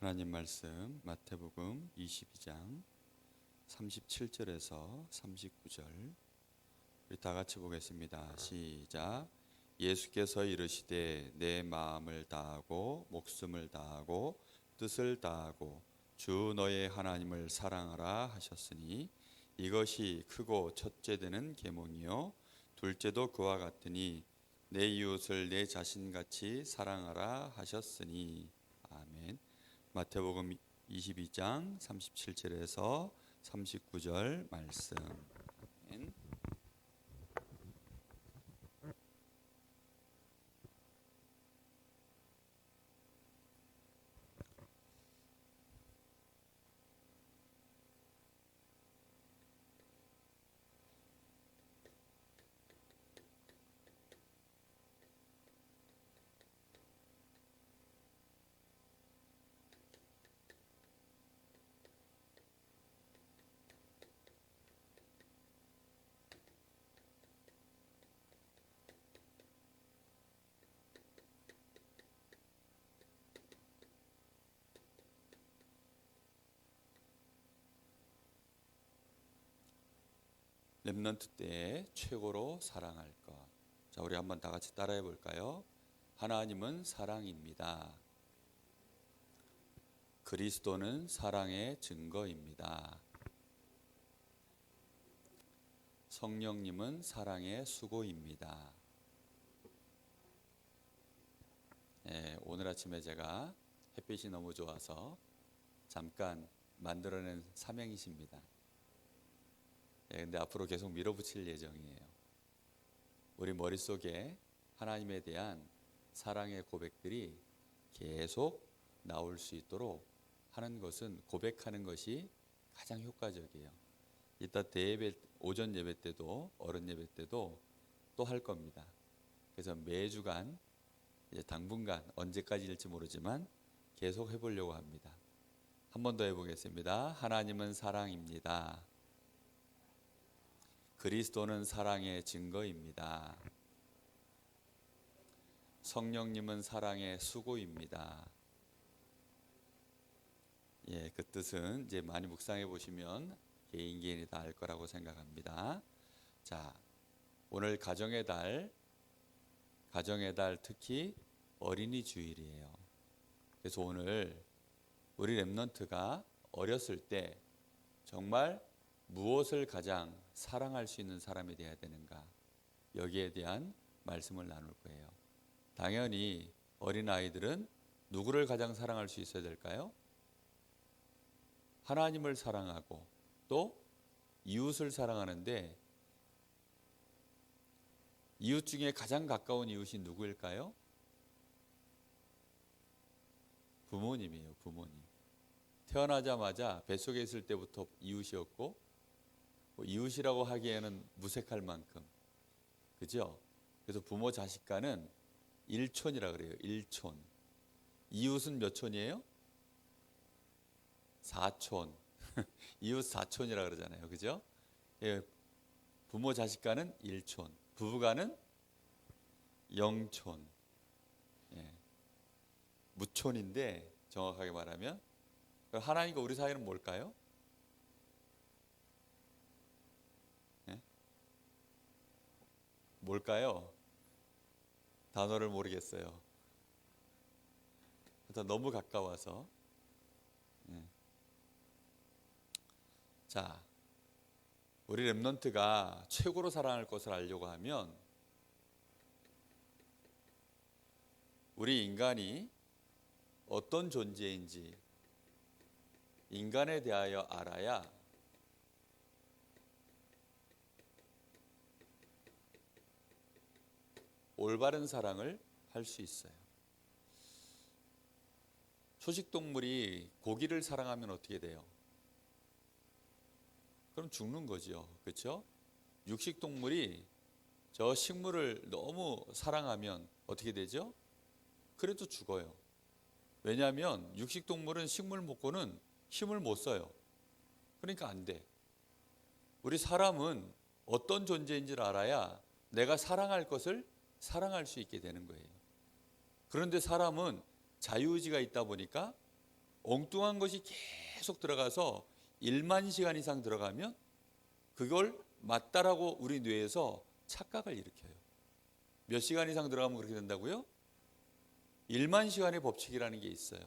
하나님 말씀 마태복음 22장 37절에서 39절 우리 다 같이 보겠습니다. 시작. 예수께서 이르시되 내 마음을 다하고 목숨을 다하고 뜻을 다하고 주 너의 하나님을 사랑하라 하셨으니 이것이 크고 첫째 되는 계명이요 둘째도 그와 같으니 내 이웃을 내 자신같이 사랑하라 하셨으니. 아멘. 마태복음 22장 37절에서 39절 말씀. 아멘. 렘넌트 때에 최고로 사랑할 것. 자, 우리 한번 다 같이 따라해 볼까요? 하나님은 사랑입니다. 그리스도는 사랑의 증거입니다. 성령님은 사랑의 수고입니다. 오늘 아침에 제가 햇빛이 너무 좋아서 잠깐 만들어낸 삼행시입니다. 근데 앞으로 계속 밀어붙일 예정이에요. 우리 머릿속에 하나님에 대한 사랑의 고백들이 계속 나올 수 있도록 하는 것은, 고백하는 것이 가장 효과적이에요. 이따 대예배, 오전 예배 때도 어른 예배 때도 또 할 겁니다. 그래서 매주간, 이제 당분간 언제까지일지 모르지만 계속 해보려고 합니다. 한 번 더 해보겠습니다. 하나님은 사랑입니다. 그리스도는 사랑의 증거입니다. 성령님은 사랑의 수고입니다. 그 뜻은 이제 많이 묵상해 보시면 개인이 다 알 거라고 생각합니다. 자, 오늘 가정의 달 특히 어린이 주일이에요. 그래서 오늘 우리 렘넌트가 어렸을 때 정말 무엇을 가장 사랑할 수 있는 사람이 되어야 되는가, 여기에 대한 말씀을 나눌 거예요. 당연히 어린아이들은 누구를 가장 사랑할 수 있어야 될까요? 하나님을 사랑하고 또 이웃을 사랑하는데, 이웃 중에 가장 가까운 이웃이 누구일까요? 부모님이에요. 부모님. 태어나자마자 뱃속에 있을 때부터 이웃이었고, 이웃이라고 하기에는 무색할 만큼, 그죠? 그래서 부모 자식 간은 일촌이라 그래요. 일촌. 이웃은 몇 촌이에요? 4촌. 이웃 4촌이라 그러잖아요. 그죠? 부모 자식 간은 1촌, 부부 간은 0촌. 무촌인데 정확하게 말하면 하나님과 우리 사이는 뭘까요? 뭘까요? 단어를 모르겠어요. 너무 가까워서. 자, 우리 렘넌트가 최고로 사랑할 것을 알려고 하면 우리 인간이 어떤 존재인지 인간에 대하여 알아야 올바른 사랑을 할 수 있어요. 초식동물이 고기를 사랑하면 어떻게 돼요? 그럼 죽는 거죠. 그렇죠? 육식동물이 저 식물을 너무 사랑하면 어떻게 되죠? 그래도 죽어요. 왜냐하면 육식동물은 식물 먹고는 힘을 못 써요. 그러니까 안 돼. 우리 사람은 어떤 존재인지를 알아야 내가 사랑할 것을 사랑할 수 있게 되는 거예요. 그런데 사람은 자유의지가 있다 보니까 엉뚱한 것이 계속 들어가서 1만 시간 이상 들어가면 그걸 맞다라고 우리 뇌에서 착각을 일으켜요. 몇 시간 이상 들어가면 그렇게 된다고요? 1만 시간의 법칙이라는 게 있어요.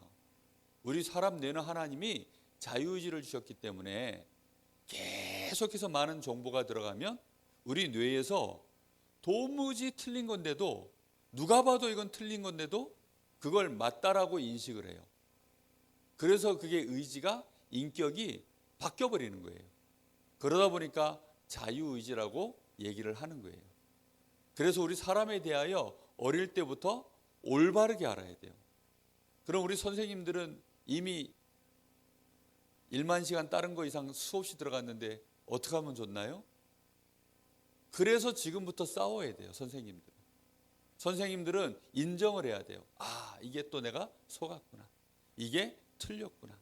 우리 사람 뇌는 하나님이 자유의지를 주셨기 때문에 계속해서 많은 정보가 들어가면 우리 뇌에서 도무지 틀린 건데도, 누가 봐도 이건 틀린 건데도 그걸 맞다라고 인식을 해요. 그래서 그게 의지가, 인격이 바뀌어버리는 거예요. 그러다 보니까 자유의지라고 얘기를 하는 거예요. 그래서 우리 사람에 대하여 어릴 때부터 올바르게 알아야 돼요. 그럼 우리 선생님들은 이미 1만 시간 다른 거 이상 수없이 들어갔는데 어떻게 하면 좋나요? 그래서 지금부터 싸워야 돼요. 선생님들은 인정을 해야 돼요. 아, 이게 또 내가 속았구나. 이게 틀렸구나.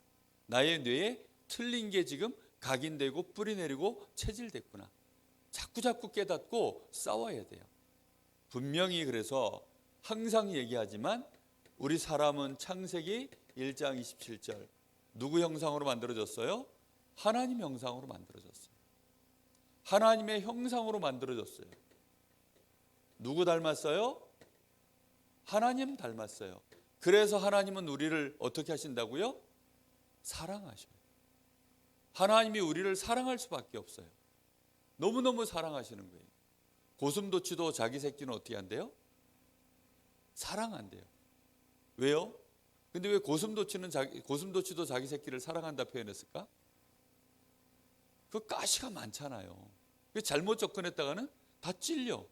나의 뇌에 틀린 게 지금 각인되고 뿌리내리고 체질됐구나. 자꾸 깨닫고 싸워야 돼요. 분명히 그래서 항상 얘기하지만 우리 사람은 창세기 1장 27절 누구 형상으로 만들어졌어요? 하나님 형상으로 만들어졌어요. 하나님의 형상으로 만들어졌어요. 누구 닮았어요? 하나님 닮았어요. 그래서 하나님은 우리를 어떻게 하신다고요? 사랑하셔요. 하나님이 우리를 사랑할 수밖에 없어요. 너무너무 사랑하시는 거예요. 고슴도치도 자기 새끼는 어떻게 한대요? 사랑한대요. 왜요? 근데 왜 고슴도치도 자기 새끼를 사랑한다 표현했을까? 그 가시가 많잖아요. 잘못 접근했다가는 다 찔려.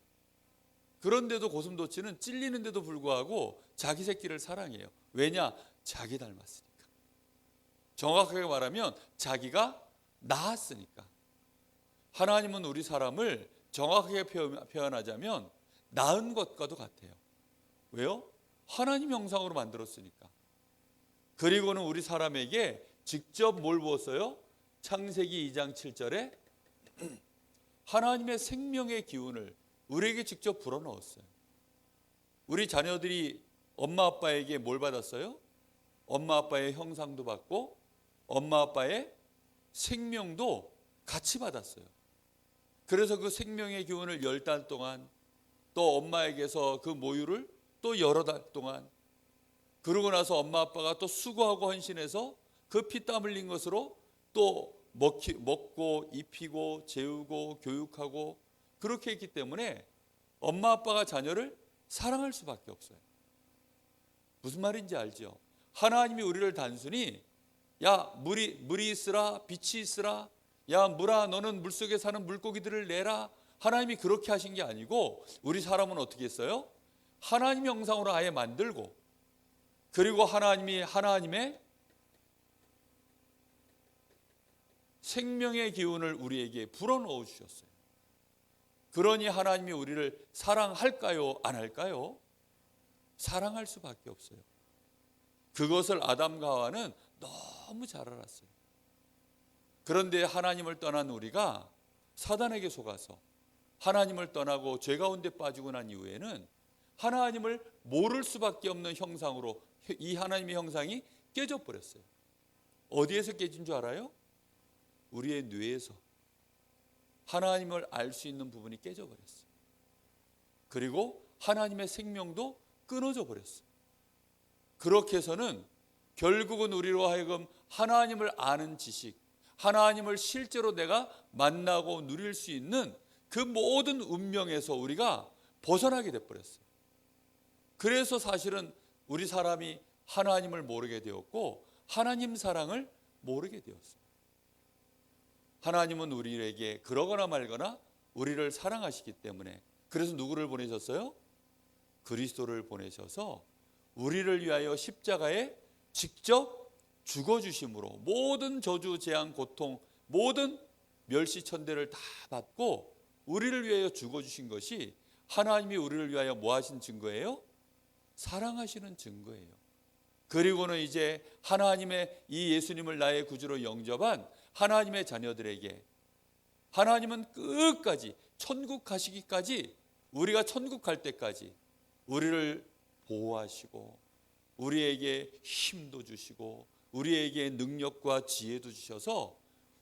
그런데도 고슴도치는 찔리는데도 불구하고 자기 새끼를 사랑해요. 왜냐? 자기 닮았으니까. 정확하게 말하면 자기가 낳았으니까. 하나님은 우리 사람을 정확하게 표현하자면 낳은 것과도 같아요. 왜요? 하나님 형상으로 만들었으니까. 그리고는 우리 사람에게 직접 뭘 부었어요? 창세기 2장 7절에 하나님의 생명의 기운을 우리에게 직접 불어넣었어요. 우리 자녀들이 엄마 아빠에게 뭘 받았어요? 엄마 아빠의 형상도 받고 엄마 아빠의 생명도 같이 받았어요. 그래서 그 생명의 기운을 10달 동안, 또 엄마에게서 그 모유를 또 여러 달 동안, 그러고 나서 엄마 아빠가 또 수고하고 헌신해서 그 피땀 흘린 것으로 또 먹고 입히고 재우고 교육하고 그렇게 했기 때문에 엄마 아빠가 자녀를 사랑할 수밖에 없어요. 무슨 말인지 알죠? 하나님이 우리를 단순히 야 물이 있으라 빛이 있으라, 야 물아 너는 물속에 사는 물고기들을 내라, 하나님이 그렇게 하신 게 아니고 우리 사람은 어떻게 했어요? 하나님 형상으로 아예 만들고, 그리고 하나님의 생명의 기운을 우리에게 불어넣어 주셨어요. 그러니 하나님이 우리를 사랑할까요? 안 할까요? 사랑할 수밖에 없어요. 그것을 아담과 하와는 너무 잘 알았어요. 그런데 하나님을 떠난 우리가 사단에게 속아서 하나님을 떠나고 죄 가운데 빠지고 난 이후에는 하나님을 모를 수밖에 없는 형상으로 이 하나님의 형상이 깨져버렸어요. 어디에서 깨진 줄 알아요? 우리의 뇌에서 하나님을 알 수 있는 부분이 깨져버렸어요. 그리고 하나님의 생명도 끊어져 버렸어요. 그렇게 해서는 결국은 우리로 하여금 하나님을 아는 지식, 하나님을 실제로 내가 만나고 누릴 수 있는 그 모든 운명에서 우리가 벗어나게 돼버렸어요. 그래서 사실은 우리 사람이 하나님을 모르게 되었고 하나님 사랑을 모르게 되었어요. 하나님은 우리에게 그러거나 말거나 우리를 사랑하시기 때문에, 그래서 누구를 보내셨어요? 그리스도를 보내셔서 우리를 위하여 십자가에 직접 죽어주심으로 모든 저주, 재앙, 고통, 모든 멸시천대를 다 받고 우리를 위하여 죽어주신 것이 하나님이 우리를 위하여 뭐 하신 증거예요? 사랑하시는 증거예요. 그리고는 이제 하나님의 이 예수님을 나의 구주로 영접한 하나님의 자녀들에게 하나님은 끝까지 천국 가시기까지, 우리가 천국 갈 때까지 우리를 보호하시고 우리에게 힘도 주시고 우리에게 능력과 지혜도 주셔서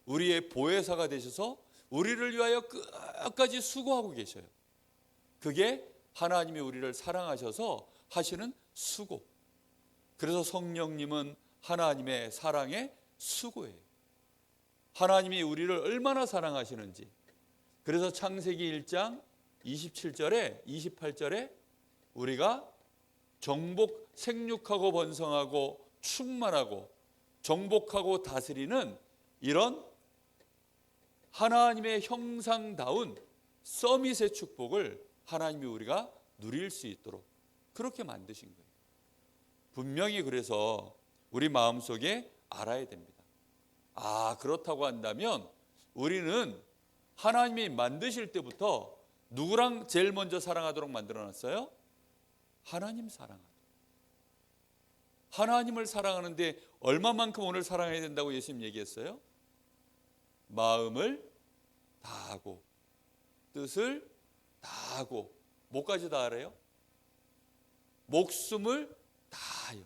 우리의 보혜사가 되셔서 우리를 위하여 끝까지 수고하고 계셔요. 그게 하나님이 우리를 사랑하셔서 하시는 수고. 그래서 성령님은 하나님의 사랑의 수고예요. 하나님이 우리를 얼마나 사랑하시는지. 그래서 창세기 1장 27절에 28절에 우리가 생육하고 번성하고 충만하고 정복하고 다스리는 이런 하나님의 형상다운 서밋의 축복을 하나님이 우리가 누릴 수 있도록 그렇게 만드신 거예요. 분명히 그래서 우리 마음속에 알아야 됩니다. 그렇다고 한다면 우리는 하나님이 만드실 때부터 누구랑 제일 먼저 사랑하도록 만들어놨어요? 하나님 사랑하도록. 하나님을 사랑하는데 얼마만큼 오늘 사랑해야 된다고 예수님 얘기했어요? 마음을 다하고 뜻을 다하고 뭐까지 다하래요? 목숨을 다하여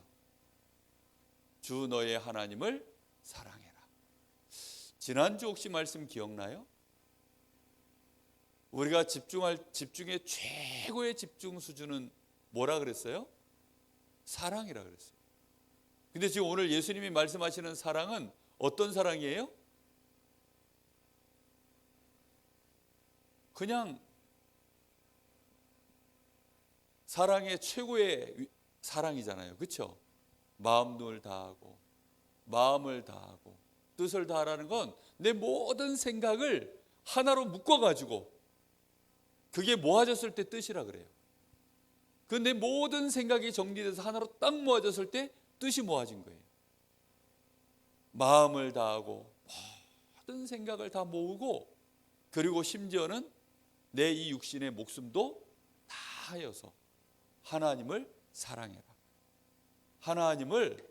주 너의 하나님을 사랑해라. 지난주 혹시 말씀 기억나요? 우리가 집중의 최고의 집중 수준은 뭐라 그랬어요? 사랑이라 그랬어요. 근데 지금 오늘 예수님이 말씀하시는 사랑은 어떤 사랑이에요? 그냥 사랑의 최고의 사랑이잖아요. 그렇죠? 마음을 다하고 마음을 다하고 뜻을 다하라는 건 내 모든 생각을 하나로 묶어가지고 그게 모아졌을 때 뜻이라 그래요. 그 내 모든 생각이 정리돼서 하나로 딱 모아졌을 때 뜻이 모아진 거예요. 마음을 다하고 모든 생각을 다 모으고 그리고 심지어는 내 이 육신의 목숨도 다하여서 하나님을 사랑해라. 하나님을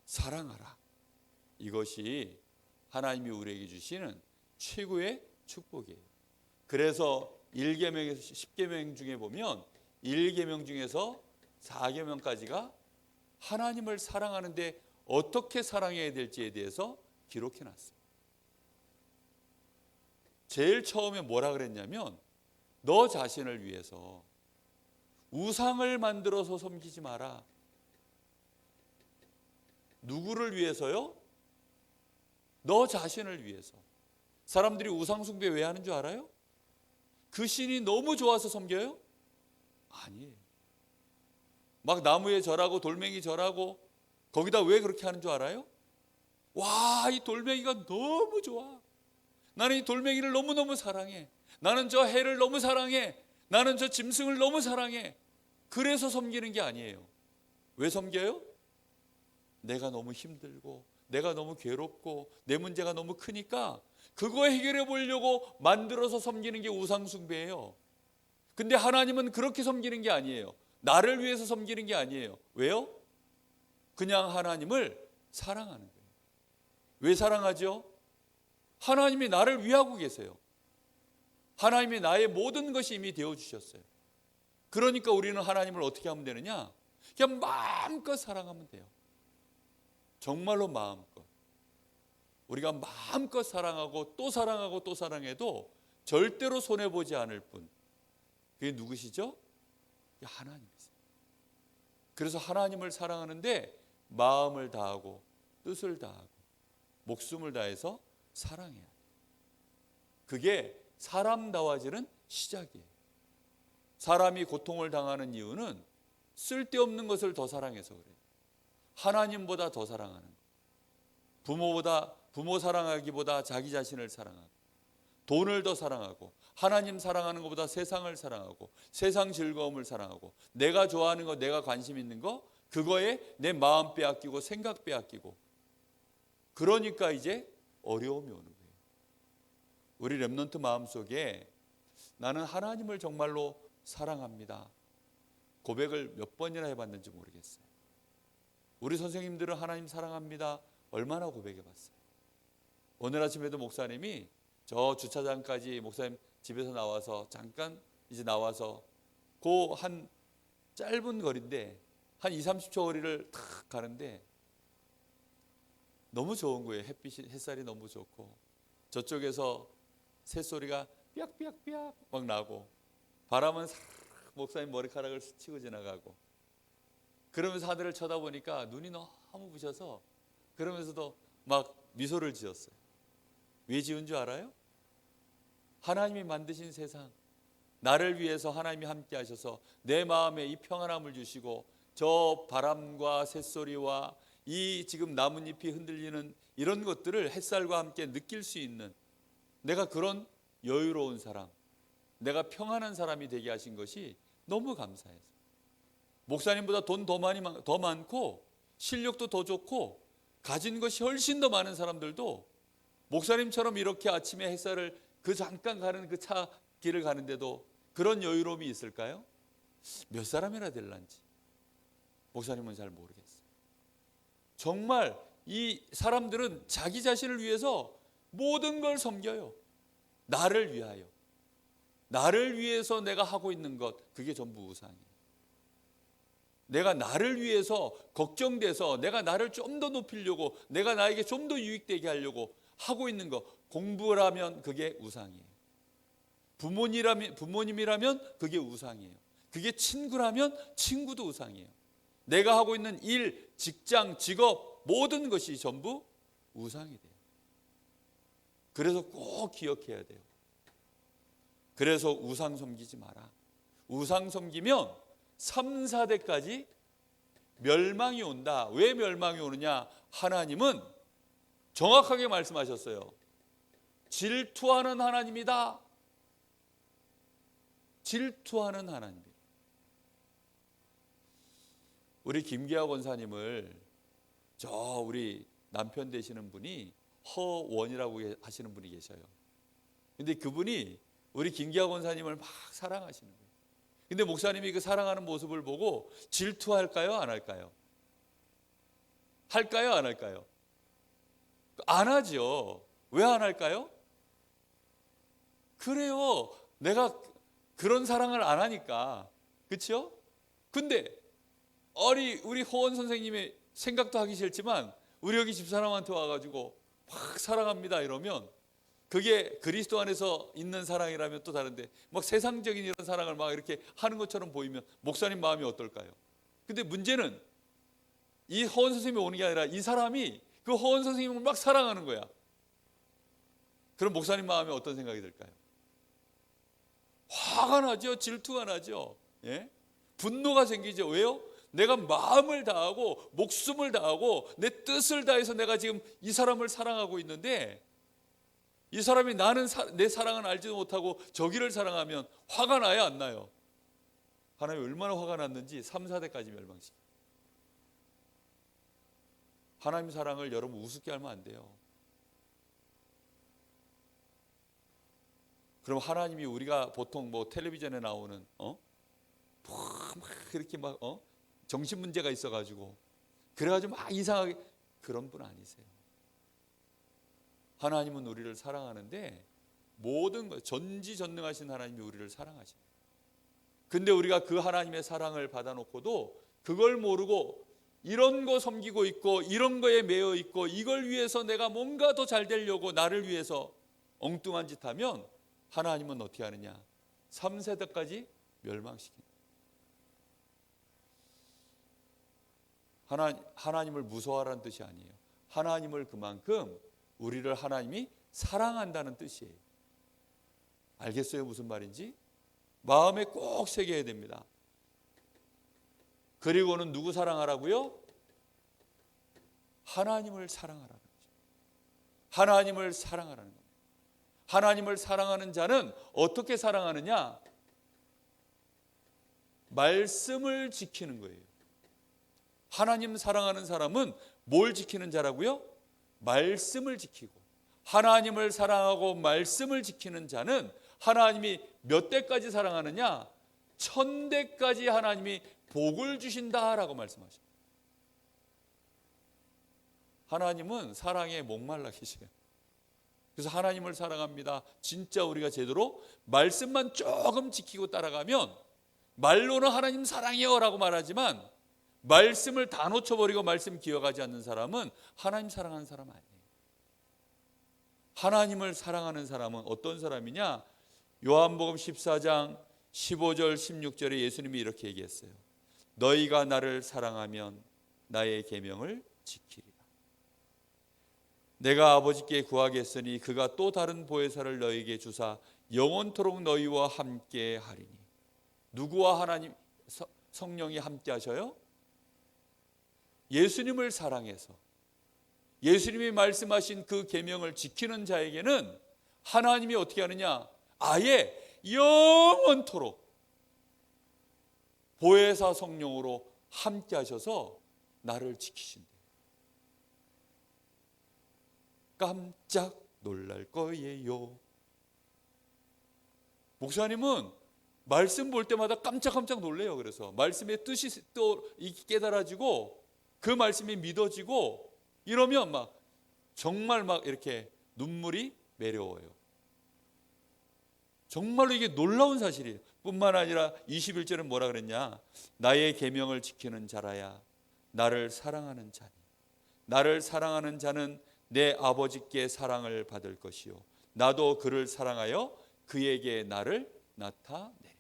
사랑하라. 이것이 하나님이 우리에게 주시는 최고의 축복이에요. 그래서 1계명에서 10계명 중에 보면 1계명 중에서 4계명까지가 하나님을 사랑하는데 어떻게 사랑해야 될지에 대해서 기록해 놨어요. 제일 처음에 뭐라 그랬냐면 너 자신을 위해서 우상을 만들어서 섬기지 마라. 누구를 위해서요? 너 자신을 위해서. 사람들이 우상 숭배 왜 하는 줄 알아요? 그 신이 너무 좋아서 섬겨요? 아니에요. 막 나무에 절하고 돌멩이 절하고 거기다 왜 그렇게 하는 줄 알아요? 와, 이 돌멩이가 너무 좋아. 나는 이 돌멩이를 너무너무 사랑해. 나는 저 해를 너무 사랑해. 나는 저 짐승을 너무 사랑해. 그래서 섬기는 게 아니에요. 왜 섬겨요? 내가 너무 힘들고 내가 너무 괴롭고 내 문제가 너무 크니까 그거 해결해 보려고 만들어서 섬기는 게 우상 숭배예요. 근데 하나님은 그렇게 섬기는 게 아니에요. 나를 위해서 섬기는 게 아니에요. 왜요? 그냥 하나님을 사랑하는 거예요. 왜 사랑하죠? 하나님이 나를 위하고 계세요. 하나님이 나의 모든 것이 이미 되어주셨어요. 그러니까 우리는 하나님을 어떻게 하면 되느냐? 그냥 마음껏 사랑하면 돼요. 정말로 마음껏. 우리가 마음껏 사랑하고 또 사랑하고 또 사랑해도 절대로 손해보지 않을 분. 그게 누구시죠? 하나님이세요. 그래서 하나님을 사랑하는데 마음을 다하고 뜻을 다하고 목숨을 다해서 사랑해야 돼요. 그게 사람다워지는 시작이에요. 사람이 고통을 당하는 이유는 쓸데없는 것을 더 사랑해서 그래요. 하나님보다 더 사랑하는 거예요. 부모 사랑하기보다 자기 자신을 사랑하고 돈을 더 사랑하고 하나님 사랑하는 것보다 세상을 사랑하고 세상 즐거움을 사랑하고 내가 좋아하는 거 내가 관심 있는 거 그거에 내 마음 빼앗기고 생각 빼앗기고 그러니까 이제 어려움이 오는 거예요. 우리 렘넌트 마음속에 나는 하나님을 정말로 사랑합니다. 고백을 몇 번이나 해봤는지 모르겠어요. 우리 선생님들은 하나님 사랑합니다. 얼마나 고백해봤어요. 오늘 아침에도 목사님이 저 주차장까지 목사님 집에서 나와서 잠깐 이제 나와서 그 한 짧은 거리인데 한 2, 30초 거리를 탁 가는데 너무 좋은 거예요. 햇살이 너무 좋고 저쪽에서 새소리가 삐약삐약삐약 막 나고 바람은 싹 목사님 머리카락을 스치고 지나가고 그러면서 하늘을 쳐다보니까 눈이 너무 부셔서 그러면서도 막 미소를 지었어요. 왜 지은 줄 알아요? 하나님이 만드신 세상, 나를 위해서 하나님이 함께 하셔서 내 마음에 이 평안함을 주시고 저 바람과 새소리와 이 지금 나뭇잎이 흔들리는 이런 것들을 햇살과 함께 느낄 수 있는 내가 그런 여유로운 사람, 내가 평안한 사람이 되게 하신 것이 너무 감사해서 목사님보다 돈 더 많고 실력도 더 좋고 가진 것이 훨씬 더 많은 사람들도 목사님처럼 이렇게 아침에 햇살을 그 잠깐 가는 그 차 길을 가는데도 그런 여유로움이 있을까요? 몇 사람이나 될란지 목사님은 잘 모르겠어요. 정말 이 사람들은 자기 자신을 위해서 모든 걸 섬겨요. 나를 위하여. 나를 위해서 내가 하고 있는 것, 그게 전부 우상이에요. 내가 나를 위해서 걱정돼서 내가 나를 좀 더 높이려고 내가 나에게 좀 더 유익되게 하려고 하고 있는 것, 공부를 하면 그게 우상이에요. 부모님이라면 그게 우상이에요. 그게 친구라면 친구도 우상이에요. 내가 하고 있는 일, 직장, 직업 모든 것이 전부 우상이 돼요. 그래서 꼭 기억해야 돼요. 그래서 우상 섬기지 마라. 우상 섬기면 3, 4대까지 멸망이 온다. 왜 멸망이 오느냐? 하나님은 정확하게 말씀하셨어요. 질투하는 하나님이다. 질투하는 하나님이에요. 우리 김기하 권사님을 우리 남편 되시는 분이 허원이라고 하시는 분이 계셔요. 근데 그분이 우리 김기하 권사님을 막 사랑하시는 거예요. 근데 목사님이 그 사랑하는 모습을 보고 질투할까요? 안 할까요? 할까요? 안 할까요? 안 하죠. 왜 안 할까요? 그래요. 내가 그런 사랑을 안 하니까. 그렇죠? 근데 우리 호원 선생님의 생각도 하기 싫지만 우리 여기 집사람한테 와가지고 막 사랑합니다 이러면 그게 그리스도 안에서 있는 사랑이라면 또 다른데 막 세상적인 이런 사랑을 막 이렇게 하는 것처럼 보이면 목사님 마음이 어떨까요? 근데 문제는 이 허원 선생님이 오는 게 아니라 이 사람이 그 허원 선생님을 막 사랑하는 거야. 그럼 목사님 마음에 어떤 생각이 들까요? 화가 나죠. 질투가 나죠. 예? 분노가 생기죠. 왜요? 내가 마음을 다하고 목숨을 다하고 내 뜻을 다해서 내가 지금 이 사람을 사랑하고 있는데 이 사람이 내 사랑은 알지도 못하고 저기를 사랑하면 화가 나요, 안 나요? 하나님이 얼마나 화가 났는지 3, 4대까지 멸망시켜요. 하나님 사랑을 여러분 우습게 하면 안 돼요. 그럼 하나님이 우리가 보통 텔레비전에 나오는 막 이렇게 정신 문제가 있어가지고 그래가지고 막 이상하게 그런 분 아니세요. 하나님은 우리를 사랑하는데 모든 것 전지전능하신 하나님이 우리를 사랑하십니다. 근데 우리가 그 하나님의 사랑을 받아놓고도 그걸 모르고 이런 거 섬기고 있고 이런 거에 매여 있고 이걸 위해서 내가 뭔가 더 잘 되려고 나를 위해서 엉뚱한 짓 하면 하나님은 어떻게 하느냐? 3, 4대까지 멸망시킵니다. 하나님을 무서워하라는 뜻이 아니에요. 하나님을 그만큼 우리를 하나님이 사랑한다는 뜻이에요. 알겠어요? 무슨 말인지? 마음에 꼭 새겨야 됩니다. 그리고는 누구 사랑하라고요? 하나님을 사랑하라는 거죠. 하나님을 사랑하라는 겁니다. 하나님을 사랑하는 자는 어떻게 사랑하느냐? 말씀을 지키는 거예요. 하나님 사랑하는 사람은 뭘 지키는 자라고요? 말씀을 지키고. 하나님을 사랑하고 말씀을 지키는 자는 하나님이 몇 대까지 사랑하느냐? 1000대까지 하나님이 복을 주신다라고 말씀하십니다. 하나님은 사랑에 목말라 계세요. 그래서 하나님을 사랑합니다. 진짜 우리가 제대로 말씀만 조금 지키고 따라가면 말로는 하나님 사랑해요 라고 말하지만 말씀을 다 놓쳐버리고 말씀 기억하지 않는 사람은 하나님 사랑하는 사람 아니에요. 하나님을 사랑하는 사람은 어떤 사람이냐? 요한복음 14장 15절 16절에 예수님이 이렇게 얘기했어요. 너희가 나를 사랑하면 나의 계명을 지키리라. 내가 아버지께 구하겠으니 그가 또 다른 보혜사를 너희에게 주사 영원토록 너희와 함께 하리니. 누구와 하나님 성령이 함께 하셔요? 예수님을 사랑해서 예수님이 말씀하신 그 계명을 지키는 자에게는 하나님이 어떻게 하느냐? 아예 영원토록 보혜사 성령으로 함께 하셔서 나를 지키신대요. 깜짝 놀랄 거예요. 목사님은 말씀 볼 때마다 깜짝깜짝 놀래요. 그래서 말씀의 뜻이 또 깨달아지고 그 말씀이 믿어지고 이러면 막 정말 막 이렇게 눈물이 매려워요. 정말로 이게 놀라운 사실이에요. 뿐만 아니라 21절은 뭐라 그랬냐? 나의 계명을 지키는 자라야 나를 사랑하는 자니. 나를 사랑하는 자는 내 아버지께 사랑을 받을 것이요 나도 그를 사랑하여 그에게 나를 나타내리라.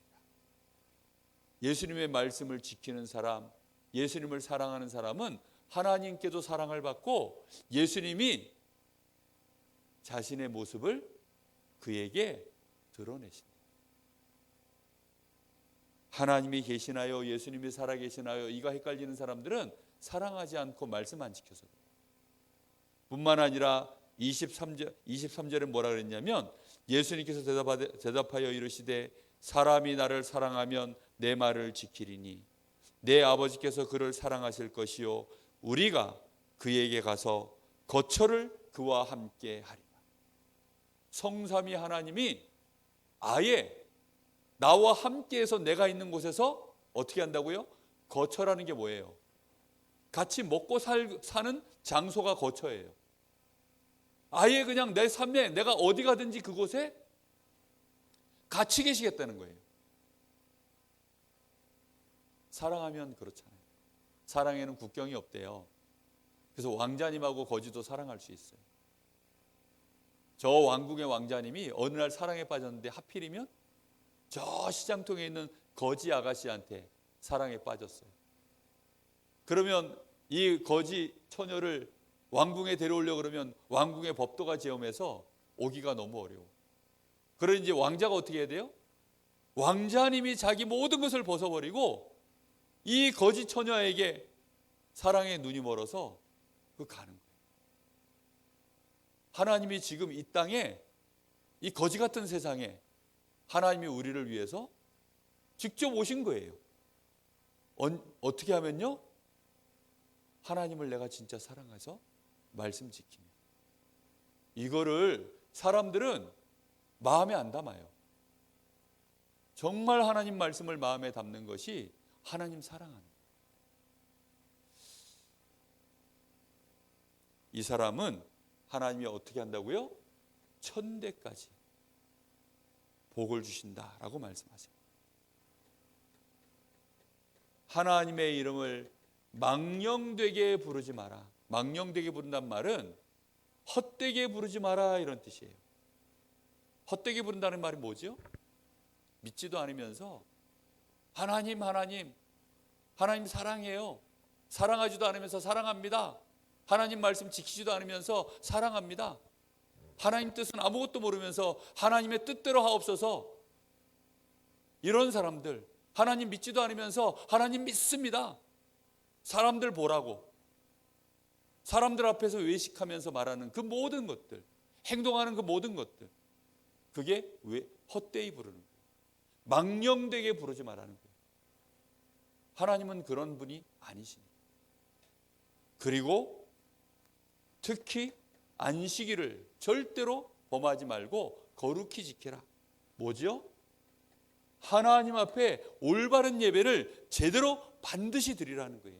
예수님의 말씀을 지키는 사람, 예수님을 사랑하는 사람은 하나님께도 사랑을 받고 예수님이 자신의 모습을 그에게 드러내신다. 하나님이 계시나요? 예수님이 살아계시나요? 이가 헷갈리는 사람들은 사랑하지 않고 말씀 안 지켜서 그래요. 뿐만 아니라 23절에 뭐라 그랬냐면 예수님께서 대답하여 이르시되 사람이 나를 사랑하면 내 말을 지키리니 내 아버지께서 그를 사랑하실 것이요 우리가 그에게 가서 거처를 그와 함께 하리라. 성삼위 하나님이 아예 나와 함께해서 내가 있는 곳에서 어떻게 한다고요? 거처라는 게 뭐예요? 같이 먹고 사는 장소가 거처예요. 아예 그냥 내 삶에 내가 어디 가든지 그곳에 같이 계시겠다는 거예요. 사랑하면 그렇잖아요. 사랑에는 국경이 없대요. 그래서 왕자님하고 거지도 사랑할 수 있어요. 저 왕궁의 왕자님이 어느 날 사랑에 빠졌는데 하필이면 저 시장통에 있는 거지 아가씨한테 사랑에 빠졌어요. 그러면 이 거지 처녀를 왕궁에 데려오려고 그러면 왕궁의 법도가 제엄해서 오기가 너무 어려워. 그러니 이제 왕자가 어떻게 해야 돼요? 왕자님이 자기 모든 것을 벗어버리고 이 거지 처녀에게 사랑의 눈이 멀어서 가는 거예요. 하나님이 지금 이 땅에 이 거지 같은 세상에 하나님이 우리를 위해서 직접 오신 거예요. 어떻게 하면요? 하나님을 내가 진짜 사랑해서 말씀 지키면. 이거를 사람들은 마음에 안 담아요. 정말 하나님 말씀을 마음에 담는 것이 하나님 사랑하는 거예요. 이 사람은 하나님이 어떻게 한다고요? 천대까지 복을 주신다라고 말씀하세요. 하나님의 이름을 망령되게 부르지 마라. 망령되게 부른다는 말은 헛되게 부르지 마라 이런 뜻이에요. 헛되게 부른다는 말이 뭐죠? 믿지도 않으면서 하나님 사랑해요. 사랑하지도 않으면서 사랑합니다. 하나님 말씀 지키지도 않으면서 사랑합니다. 하나님 뜻은 아무것도 모르면서 하나님의 뜻대로 하옵소서. 이런 사람들, 하나님 믿지도 않으면서 하나님 믿습니다. 사람들 보라고, 사람들 앞에서 외식하면서 말하는 그 모든 것들, 행동하는 그 모든 것들, 그게 왜 헛되이 부르는 거예요. 망령되게 부르지 말라는 거예요. 하나님은 그런 분이 아니시니까. 그리고 특히 안식일을 절대로 범하지 말고 거룩히 지키라. 뭐죠? 하나님 앞에 올바른 예배를 제대로 반드시 드리라는 거예요.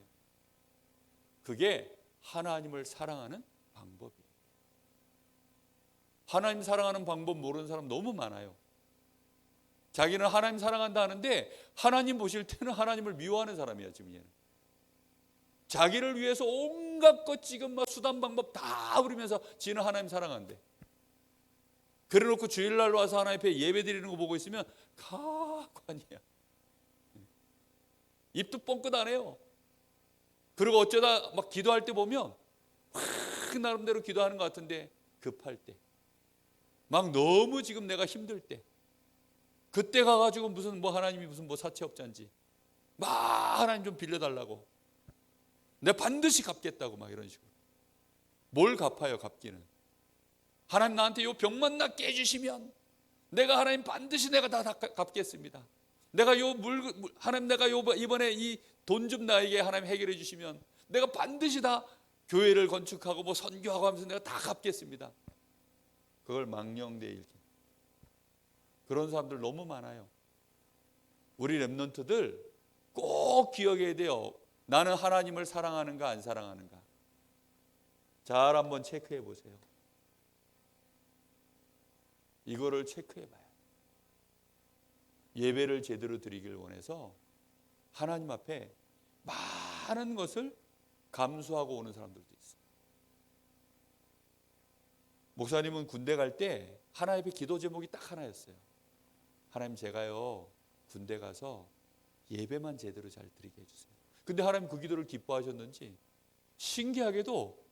그게 하나님을 사랑하는 방법이에요. 하나님 사랑하는 방법 모르는 사람 너무 많아요. 자기는 하나님 사랑한다 하는데 하나님 보실 때는 하나님을 미워하는 사람이야. 지금 얘는 자기를 위해서 온갖 것 지금 막 수단 방법 다 부리면서 지는 하나님 사랑한대. 그래놓고 주일날 와서 하나님 앞에 예배 드리는 거 보고 있으면 가관이야. 입도 뻥끗 안 해요. 그리고 어쩌다 막 기도할 때 보면 확 나름대로 기도하는 것 같은데 급할 때, 막 너무 지금 내가 힘들 때, 그때 가가지고 무슨 뭐 하나님이 무슨 뭐 사채업자인지 막 하나님 좀 빌려달라고, 내가 반드시 갚겠다고 막 이런 식으로. 뭘 갚아요? 갚기는 하나님 나한테 요 병만 낫게 해주시면 내가 하나님 반드시 내가 다 갚겠습니다. 내가 요 하나님 내가 요 이번에 이 돈 좀 나에게 하나님 해결해 주시면 내가 반드시 다 교회를 건축하고 뭐 선교하고 하면서 내가 다 갚겠습니다. 그걸 망령되이 읽기. 그런 사람들 너무 많아요. 우리 렘넌트들 꼭 기억해야 돼요. 나는 하나님을 사랑하는가 안 사랑하는가. 잘 한번 체크해 보세요. 이거를 체크해 봐요. 예배를 제대로 드리길 원해서 하나님 앞에 많은 것을 감수하고 오는 사람들도 있어요. 목사님은 군대 갈 때 하나님 앞에 기도 제목이 딱 하나였어요. 하나님, 제가요 군대 가서 예배만 제대로 잘 드리게 해주세요. 근데 하나님 그 기도를 기뻐하셨는지 신기하게도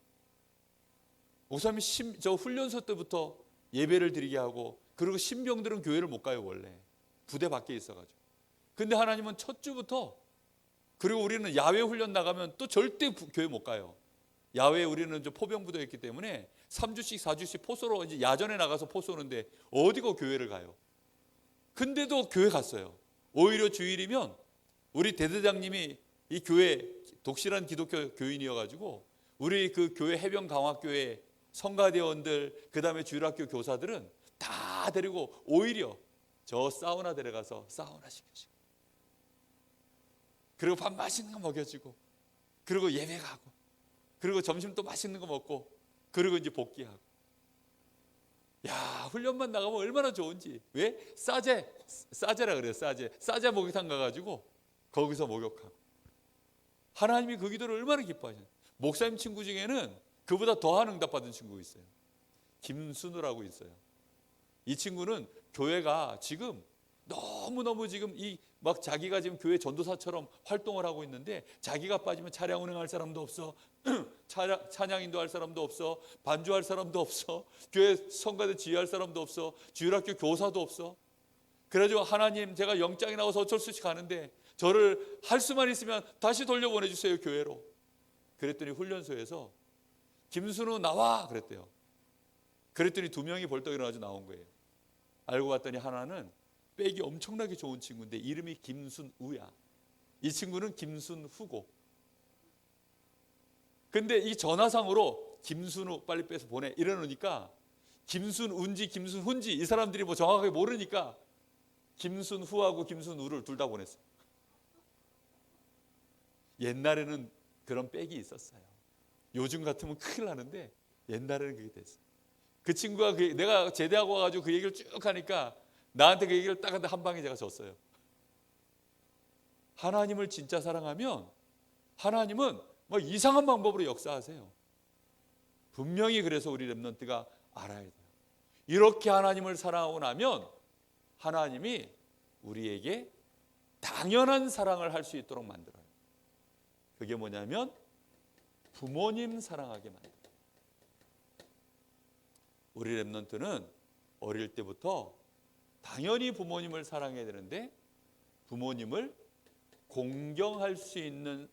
목사님이 저 훈련소 때부터 예배를 드리게 하고, 그리고 신병들은 교회를 못 가요. 원래 부대 밖에 있어가지고. 근데 하나님은 첫 주부터, 그리고 우리는 야외 훈련 나가면 또 절대 교회 못 가요. 야외에 우리는 저 포병부대였기 때문에 3주씩 4주씩 포소로 이제 야전에 나가서 포소는데 어디고 교회를 가요. 근데도 교회 갔어요. 오히려 주일이면 우리 대대장님이 이 교회 독실한 기독교 교인이어가지고 우리 그 교회 해병강화교회 성가대원들, 그 다음에 주일학교 교사들은 다 데리고 오히려 저 사우나 데려가서 사우나 시켜주고, 그리고 밥 맛있는 거 먹여주고, 그리고 예배 가고, 그리고 점심 또 맛있는 거 먹고, 그리고 이제 복귀하고. 야, 훈련만 나가면 얼마나 좋은지. 왜? 싸제라 그래요. 싸제 목욕탕 가가지고 거기서 목욕하고. 하나님이 그 기도를 얼마나 기뻐하시나요? 목사님 친구 중에는 그보다 더한 응답 받은 친구가 있어요. 김순우라고 있어요. 이 친구는 교회가 지금 너무너무 지금 막 자기가 지금 교회 전도사처럼 활동을 하고 있는데, 자기가 빠지면 차량 운행할 사람도 없어, 찬양인도 할 사람도 없어, 반주할 사람도 없어, 교회 성가대 지휘할 사람도 없어, 주일학교 교사도 없어. 그래가지고 하나님, 제가 영장이 나와서 어쩔 수 없이 가는데 저를 할 수만 있으면 다시 돌려보내주세요, 교회로. 그랬더니 훈련소에서 김순우 나와 그랬대요. 그랬더니 2명이 벌떡 일어나서 나온 거예요. 알고 봤더니 하나는 빽이 엄청나게 좋은 친구인데 이름이 김순우야. 이 친구는 김순후고. 근데 이 전화상으로 김순우 빨리 빼서 보내 이러니까 김순운지 김순훈지 이 사람들이 뭐 정확하게 모르니까 김순후하고 김순우를 둘 다 보냈어요. 옛날에는 그런 빽이 있었어요. 요즘 같으면 큰일 나는데 옛날에는 그게 됐어요. 그 친구가 내가 제대하고 와가지고 그 얘기를 쭉 하니까 나한테 그 얘기를 딱 한 방에 제가 줬어요. 하나님을 진짜 사랑하면 하나님은 뭐 이상한 방법으로 역사하세요. 분명히. 그래서 우리 렘넌트가 알아야 돼요. 이렇게 하나님을 사랑하고 나면 하나님이 우리에게 당연한 사랑을 할 수 있도록 만들어요. 그게 뭐냐면 부모님 사랑하게 만들어요. 우리 렘넌트는 어릴 때부터 당연히 부모님을 사랑해야 되는데 부모님을 공경할 수 있는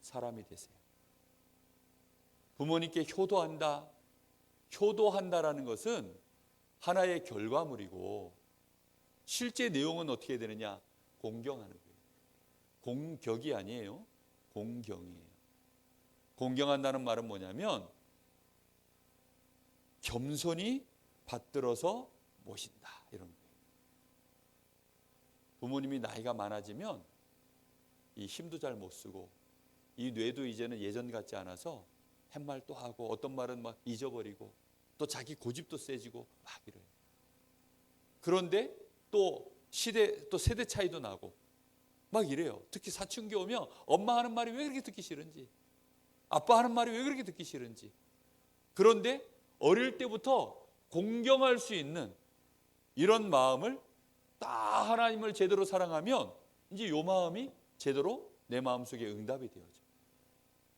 사람이 되세요. 부모님께 효도한다라는 것은 하나의 결과물이고, 실제 내용은 어떻게 되느냐? 공경하는 거예요. 공격이 아니에요. 공경이에요. 공경한다는 말은 뭐냐면 겸손히 받들어서 모신다, 이런 거예요. 부모님이 나이가 많아지면 이 힘도 잘 못 쓰고 이 뇌도 이제는 예전 같지 않아서 햇말 또 하고 어떤 말은 막 잊어버리고 또 자기 고집도 세지고 막 이래요. 그런데 또 세대 차이도 나고 막 이래요. 특히 사춘기 오면 엄마 하는 말이 왜 그렇게 듣기 싫은지, 아빠 하는 말이 왜 그렇게 듣기 싫은지. 그런데 어릴 때부터 공경할 수 있는 이런 마음을 딱 하나님을 제대로 사랑하면 이제 요 마음이 제대로 내 마음속에 응답이 되어져.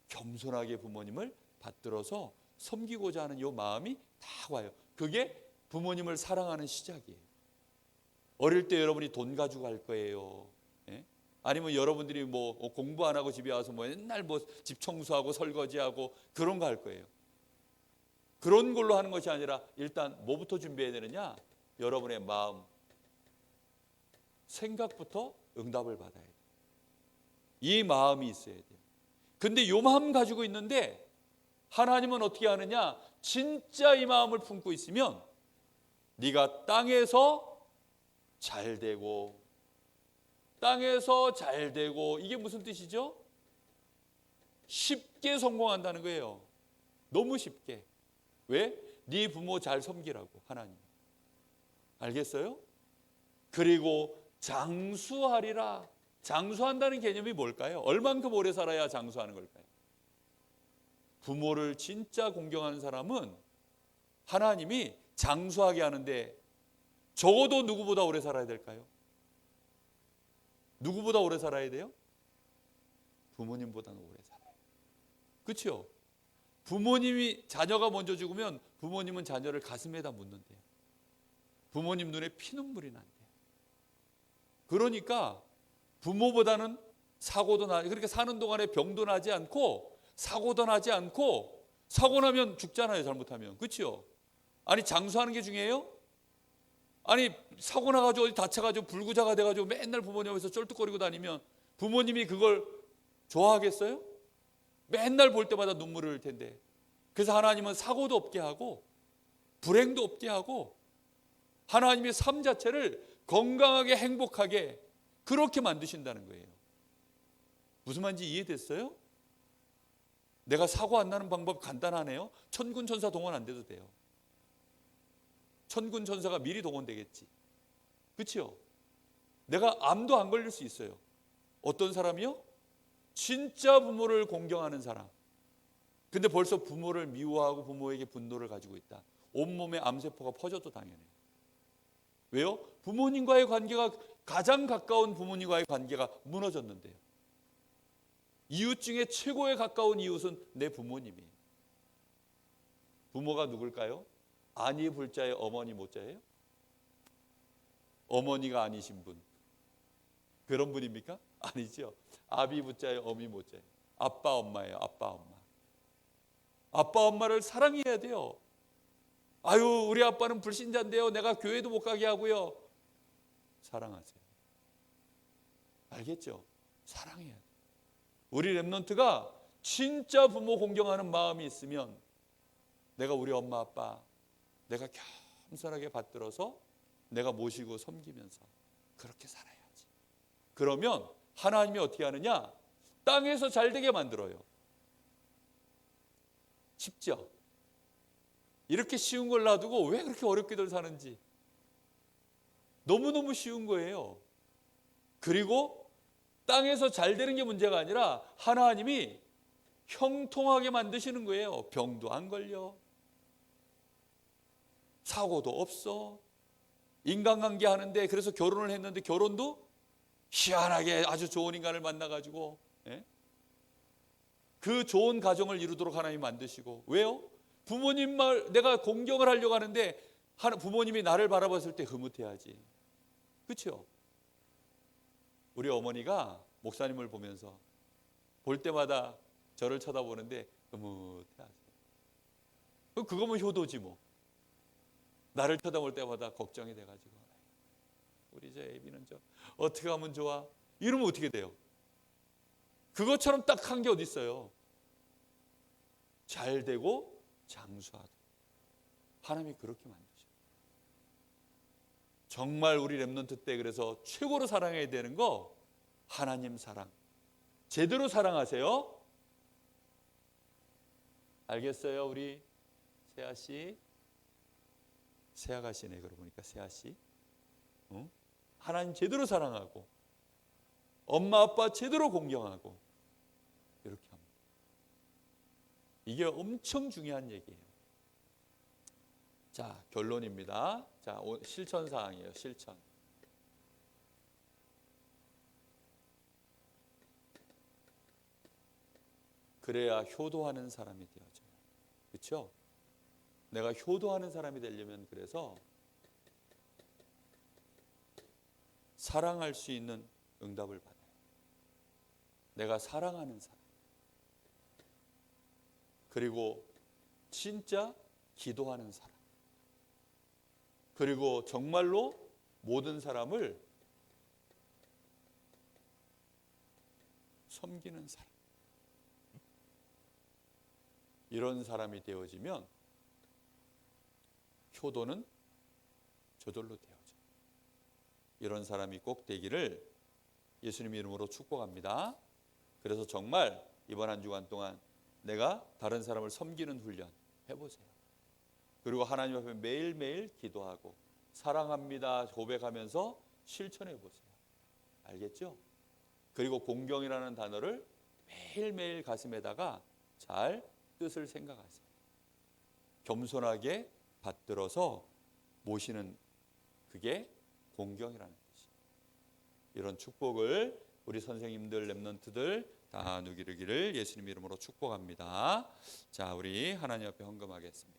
겸손하게 부모님을 받들어서 섬기고자 하는 요 마음이 다 와요. 그게 부모님을 사랑하는 시작이에요. 어릴 때 여러분이 돈 가지고 갈 거예요. 예? 아니면 여러분들이 뭐 공부 안 하고 집에 와서 뭐 맨날 뭐 집 청소하고 설거지하고 그런 거 할 거예요. 그런 걸로 하는 것이 아니라 일단 뭐부터 준비해야 되느냐? 여러분의 마음, 생각부터 응답을 받아야 돼요. 이 마음이 있어야 돼요. 근데 이 마음 가지고 있는데 하나님은 어떻게 하느냐? 진짜 이 마음을 품고 있으면 네가 땅에서 잘 되고, 땅에서 잘 되고, 이게 무슨 뜻이죠? 쉽게 성공한다는 거예요. 너무 쉽게. 왜? 네 부모 잘 섬기라고, 하나님. 알겠어요? 그리고 장수하리라. 장수한다는 개념이 뭘까요? 얼만큼 오래 살아야 장수하는 걸까요? 부모를 진짜 공경하는 사람은 하나님이 장수하게 하는데 적어도 누구보다 오래 살아야 될까요? 누구보다 오래 살아야 돼요? 부모님보다는 오래 살아요. 그렇죠? 부모님이, 자녀가 먼저 죽으면 부모님은 자녀를 가슴에다 묻는데요. 부모님 눈에 피눈물이 난대요. 그러니까 부모보다는 사고도 그렇게 사는 동안에 병도 나지 않고 사고도 나지 않고, 사고 나면 죽잖아요, 잘못하면. 그렇죠? 아니, 장수하는 게 중요해요? 아니, 사고 나가지고 어디 다쳐가지고 불구자가 돼가지고 맨날 부모님 앞에서 쩔뚝거리고 다니면 부모님이 그걸 좋아하겠어요? 맨날 볼 때마다 눈물을 흘릴 텐데. 그래서 하나님은 사고도 없게 하고 불행도 없게 하고 하나님의 삶 자체를 건강하게 행복하게 그렇게 만드신다는 거예요. 무슨 말인지 이해됐어요? 내가 사고 안 나는 방법 간단하네요. 천군 천사 동원 안 돼도 돼요. 천군 천사가 미리 동원되겠지. 그렇죠? 내가 암도 안 걸릴 수 있어요. 어떤 사람이요? 진짜 부모를 공경하는 사람. 근데 벌써 부모를 미워하고 부모에게 분노를 가지고 있다. 온몸에 암세포가 퍼져도 당연해요. 왜요? 부모님과의 관계가, 가장 가까운 부모님과의 관계가 무너졌는데요. 이웃 중에 최고에 가까운 이웃은 내 부모님이에요. 부모가 누굴까요? 아니 불자의 어머니 모자예요? 어머니가 아니신 분. 그런 분입니까? 아니죠. 아비 부자의 어미 모자예요. 아빠 엄마예요. 아빠 엄마. 아빠 엄마를 사랑해야 돼요. 아유, 우리 아빠는 불신자인데요. 내가 교회도 못 가게 하고요. 사랑하세요. 알겠죠? 사랑해야 돼요. 우리 랩런트가 진짜 부모 공경하는 마음이 있으면 내가 우리 엄마 아빠 내가 겸손하게 받들어서 내가 모시고 섬기면서 그렇게 살아야지. 그러면 하나님이 어떻게 하느냐? 땅에서 잘되게 만들어요. 쉽죠? 이렇게 쉬운 걸 놔두고 왜 그렇게 어렵게들 사는지. 너무너무 쉬운 거예요. 그리고 땅에서 잘 되는 게 문제가 아니라 하나님이 형통하게 만드시는 거예요. 병도 안 걸려. 사고도 없어. 인간관계 하는데, 그래서 결혼을 했는데 결혼도 희한하게 아주 좋은 인간을 만나가지고 그 좋은 가정을 이루도록 하나님이 만드시고. 왜요? 부모님 말 내가 공경을 하려고 하는데 부모님이 나를 바라봤을 때 흐뭇해야지. 그렇죠? 우리 어머니가 목사님을 보면서 볼 때마다 저를 쳐다보는데 흐뭇해하세요. 그거면 효도지 뭐. 나를 쳐다볼 때마다 걱정이 돼가지고 우리 저 애비는 저 어떻게 하면 좋아? 이러면 어떻게 돼요? 그것처럼 딱 한 게 어디 있어요? 잘 되고 장수하도록 하나님이 그렇게 만드죠. 정말 우리 랩런트 때 그래서 최고로 사랑해야 되는 거 하나님 사랑. 제대로 사랑하세요. 알겠어요, 우리 세아 씨? 새 아가씨네. 그러고 보니까 새 아씨. 하나님 제대로 사랑하고 엄마 아빠 제대로 공경하고 이렇게 합니다. 이게 엄청 중요한 얘기예요. 자, 결론입니다. 자, 실천 사항이에요. 실천. 그래야 효도하는 사람이 되어져요. 그렇죠? 내가 효도하는 사람이 되려면 그래서 사랑할 수 있는 응답을 받아요. 내가 사랑하는 사람. 그리고 진짜 기도하는 사람. 그리고 정말로 모든 사람을 섬기는 사람. 이런 사람이 되어지면 효도는 저절로 되어져요. 이런 사람이 꼭 되기를 예수님 이름으로 축복합니다. 그래서 정말 이번 한 주간 동안 내가 다른 사람을 섬기는 훈련 해보세요. 그리고 하나님 앞에 매일매일 기도하고 사랑합니다 고백하면서 실천해 보세요. 알겠죠? 그리고 공경이라는 단어를 매일매일 가슴에다가 잘 뜻을 생각하세요. 겸손하게 받들어서 모시는 그게 공경이라는 뜻이에요. 이런 축복을 우리 선생님들, 렘넌트들 다 누리기를 예수님 이름으로 축복합니다. 자, 우리 하나님 앞에 헌금하겠습니다.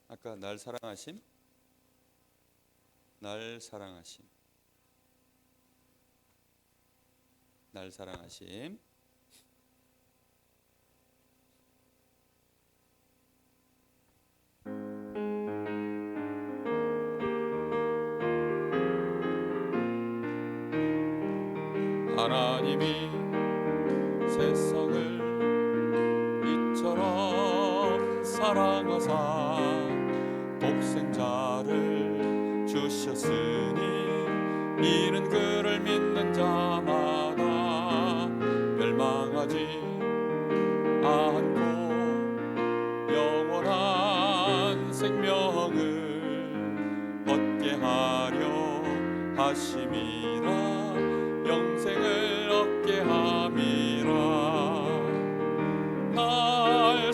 아까 날 사랑하심, 날 사랑하심, 날 사랑하심. 하나님이 세상을 이처럼 사랑하사 독생자를 주셨으니 이는 그를 믿는 자마다 멸망하지 않고 영원한 생명을 얻게 하려 하심이라. 영생을 얻게 함이라.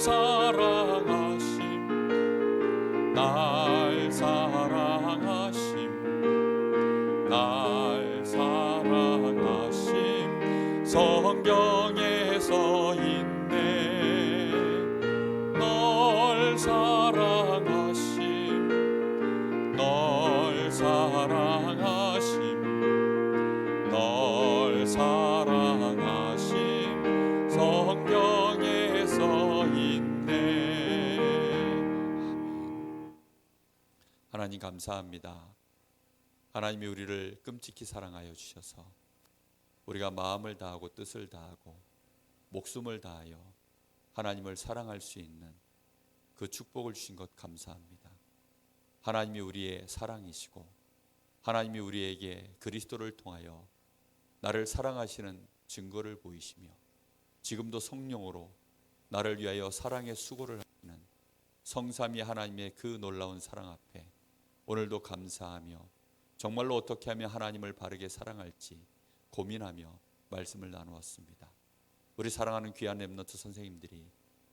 날 사랑하심, 날 사랑하심, 날 사랑하심. 성경에 써 있네. 널 사랑하심, 널 사랑하심, 널 사랑하심. 성경에 써 있네. 하나님 감사합니다. 하나님이 우리를 끔찍히 사랑하여 주셔서 우리가 마음을 다하고 뜻을 다하고 목숨을 다하여 하나님을 사랑할 수 있는 그 축복을 주신 것 감사합니다. 하나님이 우리의 사랑이시고 하나님이 우리에게 그리스도를 통하여 나를 사랑하시는 증거를 보이시며 지금도 성령으로 나를 위하여 사랑의 수고를 하시는 성삼위 하나님의 그 놀라운 사랑 앞에 오늘도 감사하며 정말로 어떻게 하면 하나님을 바르게 사랑할지 고민하며 말씀을 나누었습니다. 우리 사랑하는 귀한 렘넌트 선생님들이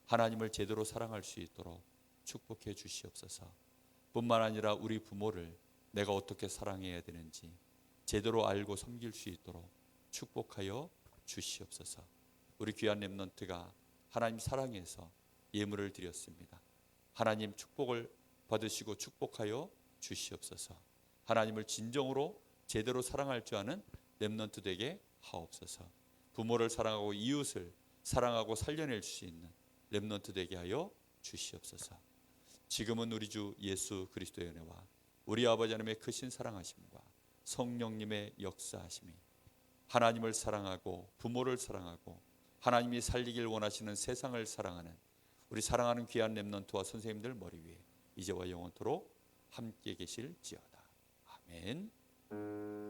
하나님을 제대로 사랑할 수 있도록 축복해 주시옵소서. 뿐만 아니라 우리 부모를 내가 어떻게 사랑해야 되는지 제대로 알고 섬길 수 있도록 축복하여 주시옵소서. 우리 귀한 렘넌트가 하나님 사랑해서 예물을 드렸습니다. 하나님 축복을 받으시고 축복하여 주시옵소서. 하나님을 진정으로 제대로 사랑할 줄 아는 렘넌트 되게 하옵소서. 부모를 사랑하고 이웃을 사랑하고 살려낼 수 있는 렘넌트 되게 하여 주시옵소서. 지금은 우리 주 예수 그리스도의 은혜와 우리 아버지 하나님의 크신 사랑하심과 성령님의 역사하심이 하나님을 사랑하고 부모를 사랑하고 하나님이 살리길 원하시는 세상을 사랑하는 우리 사랑하는 귀한 렘넌트와 선생님들 머리 위에 이제와 영원토록 함께 계실지어다. 아멘.